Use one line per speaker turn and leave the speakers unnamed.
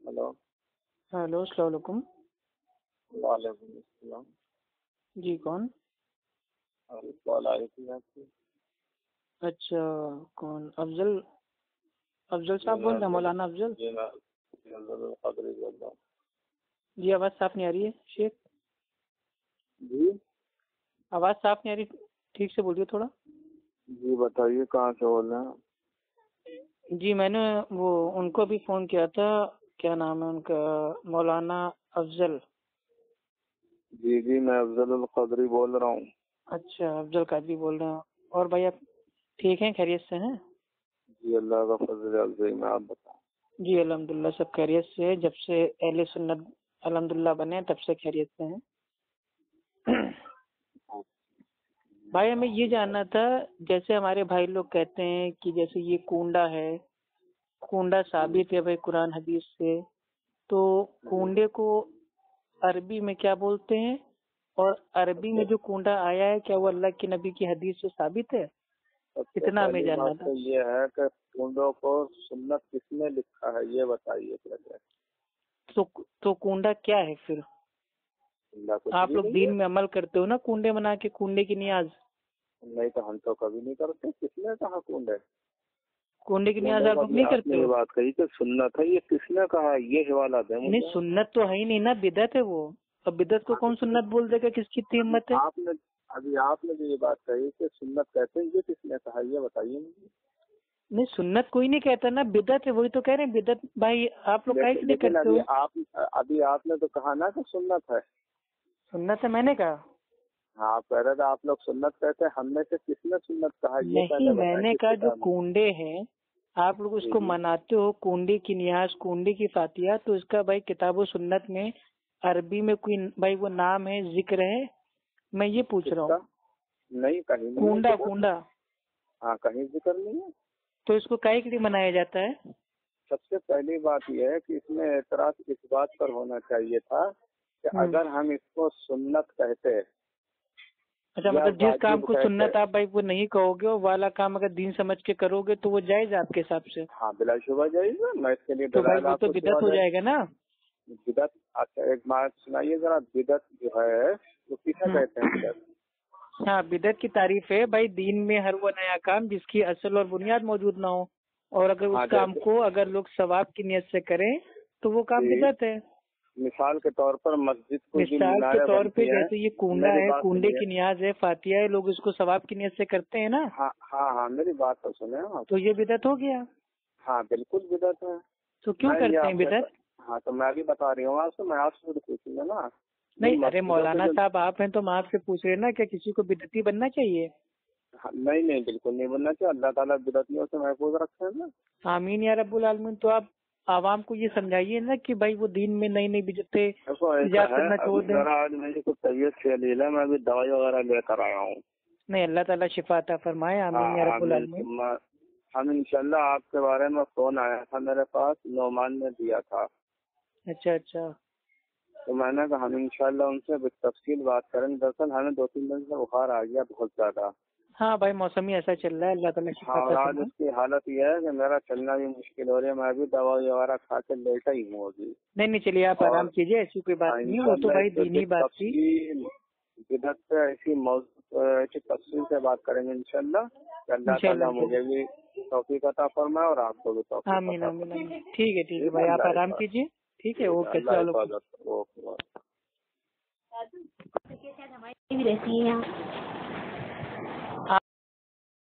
Hello.
Hello, السلام علیکم.
وعلیکم السلام.
جی کون؟
ابھی کال آئی تھی آپ کی.
اچھا، کون؟ افضل صاحب بول رہے ہیں؟ مولانا افضل؟
جی میں افضل القادری بول رہا ہوں.
جی آواز صاف نہیں آ رہی ہے شیخ.
جی
آواز صاف نہیں آ رہی، ٹھیک سے بولیے تھوڑا.
جی بتائیے کہاں سے بول رہے ہیں؟
جی میں نے وہ ان کو بھی فون کیا تھا، کیا نام ہے ان کا، مولانا افضل.
جی جی میں افضل القادری بول رہا ہوں.
اچھا، افضل قادری بول رہے ہیں. اور بھائی آپ ٹھیک ہیں، خیریت سے ہیں؟
جی اللہ کا فضل افضل میں. آپ بتائیں.
جی الحمدللہ سب خیریت سے ہے، جب سے اہل سنت الحمدللہ بنے تب سے خیریت سے ہیں. بھائی ہمیں یہ جاننا تھا، جیسے ہمارے بھائی لوگ کہتے ہیں کہ جیسے یہ کنڈا ہے، کنڈا ثابت ہے بھائی قرآن حدیث سے، تو کنڈے کو عربی میں کیا بولتے ہیں؟ اور عربی میں جو کنڈا آیا ہے کیا وہ اللہ کے نبی کی حدیث سے ثابت ہے؟ اتنا ہمیں
پہلی
جاننا
بات
تھا.
تو یہ ہے کہ کنڈوں کو سنت کس نے لکھا ہے یہ بتائیے پہلے.
تو کنڈا کیا ہے پھر؟
اللہ کچھ
آپ
بھی
لوگ
نہیں
دین
ہے.
میں عمل کرتے ہو نا، کنڈے بنا کے، کنڈے کی نیاز.
نہیں تو ہم تو کبھی نہیں کرتے. کس نے کہا کنڈ ہے؟
کنڈے کی نیاز
کنڈے
آپ
کا
لوگ
بھی
نہیں
آپ
کرتے
نے یہ
ہو؟
بات کہی کہ سنت ہے، یہ کس نے کہا؟ یہ حوالہ دیں
نہیں
مجھے.
سنت تو ہے ہی نہیں نا، بدعت ہے وہ. اب بدعت کو کون سنت بول دے گا؟ کس کی اتنی ہمت ہے؟
ابھی آپ نے جو یہ بات کہی کہ سنت کہتے ہیں، یہ کس نے کہا یہ بتائیے مجھے.
نہیں سنت کوئی نہیں کہتا نا، بدعت ہے، وہی تو کہہ رہے ہیں بدعت. بھائی آپ لوگ کاہے کے لیے
لیکن
کرتے ہو؟
ابھی آپ نے تو کہا نا کہ سنت ہے.
سنت ہے میں نے کہا.
ہاں آپ کہہ رہے تھے آپ لوگ سنت کہتے ہیں، ہم میں سے کس نے سنت کہا یہ
نہیں
پہلے
میں
بتائیں.
نے
کس
کہا جو
کتاب میں؟
کنڈے ہیں آپ لوگ اس کو مناتے ہو، کنڈے کی نیاز، کنڈے کی فاتحہ، تو اس کا بھائی کتاب و سنت میں عربی میں کوئی بھائی وہ نام ہے، ذکر ہے؟ میں یہ پوچھ رہا ہوں.
نہیں کہیں نہیں.
کنڈا کنڈا
ہاں کہیں ذکر نہیں ہے.
تو اس کو کاہے کے لیے منایا جاتا ہے؟
سب سے پہلی بات یہ ہے کہ اس میں اعتراض اس بات پر ہونا چاہیے تھا کہ اگر ہم اس کو سنت کہتے.
اچھا مطلب جس کام کو سنت آپ بھائی وہ نہیں کہو گے، وہ والا کام اگر دین سمجھ کے کرو گے تو وہ جائز آپ کے حساب سے؟
ہاں بلا شبہ جائز ہے. میں اس کے لیے
تو بھائی وہ تو بدعت ہو جائے گا نا.
بدعت. اچھا ایک بات سنائیے ذرا. بدعت جو ہے وہ کسے کہتے ہیں بدعت؟
ہاں بدعت کی تعریف ہے بھائی دین میں ہر وہ نیا کام جس کی اصل اور بنیاد موجود نہ ہو، اور اگر اس کام کو اگر لوگ ثواب کی نیت سے کریں تو وہ کام بدعت ہے.
مثال کے طور پر مسجد کو
مثال کے طور پہ جیسے یہ کنڈا ہے، کنڈے کی نیاز ہے، فاتحہ ہے، لوگ اس کو ثواب کی نیت سے کرتے ہیں نا.
ہاں ہاں میری بات تو سنیں.
تو یہ بدعت ہو گیا.
ہاں بالکل بدعت ہے.
تو کیوں کرتے ہیں بدعت؟
ہاں تو میں بھی بتا رہی ہوں آپ سے. میں آپ سے پوچھوں گا نا.
نہیں ارے مولانا صاحب آپ ہیں تو میں آپ سے پوچھ رہے نا کہ کسی کو بدعتی بننا چاہیے؟
نہیں بالکل نہیں بننا چاہیے. اللہ تعالیٰ بدعتیوں سے محفوظ رکھتے ہیں نا.
آمین یا رب العالمین. تو آپ عوام کو یہ سمجھائیے نا کہ بھائی وہ دین میں نئی نئی بدعتیں ایجاد کرنا چھوڑ دیں.
آج میری کچھ طبیعت فیل ہے، میں ابھی دوائی وغیرہ لے کر آیا ہوں.
نہیں اللہ تعالیٰ شفا عطا فرمائے. آمین یا رب العالمین.
ہم انشاءاللہ آپ کے بارے میں فون آیا تھا میرے پاس، نعمان نے دیا تھا.
اچھا
تو میں نے کہا ہم انشاءاللہ ان سے بالتفصیل بات کریں گے. دراصل ہمیں 2-3 دن سے بخار آ گیا بہت زیادہ.
ہاں بھائی موسمی ایسا چل رہا ہے. اللہ تعالیٰ شفا عطا فرمائے.
آج اس کی حالت یہ ہے کہ میرا چلنا بھی مشکل ہو رہی ہے. میں بھی دوائی وغیرہ کھا کے لیٹا ہی ہوں ابھی.
نہیں چلیے آپ آرام کیجیے، ایسی کوئی بات نہیں. وہ تو بھائی دینی بات تھی.
بدعت سے ایسی تفصیل سے بات کریں گے انشاءاللہ. اللہ تعالیٰ مجھے بھی توفیق عطا فرمائے اور آپ کو بھی توفیق عطا فرمائے.
آمین. ٹھیک ہے بھائی آپ آرام کیجیے. ٹھیک ہے اوکے.
اللہ حفاظت. اوکے.
رہتی ہیں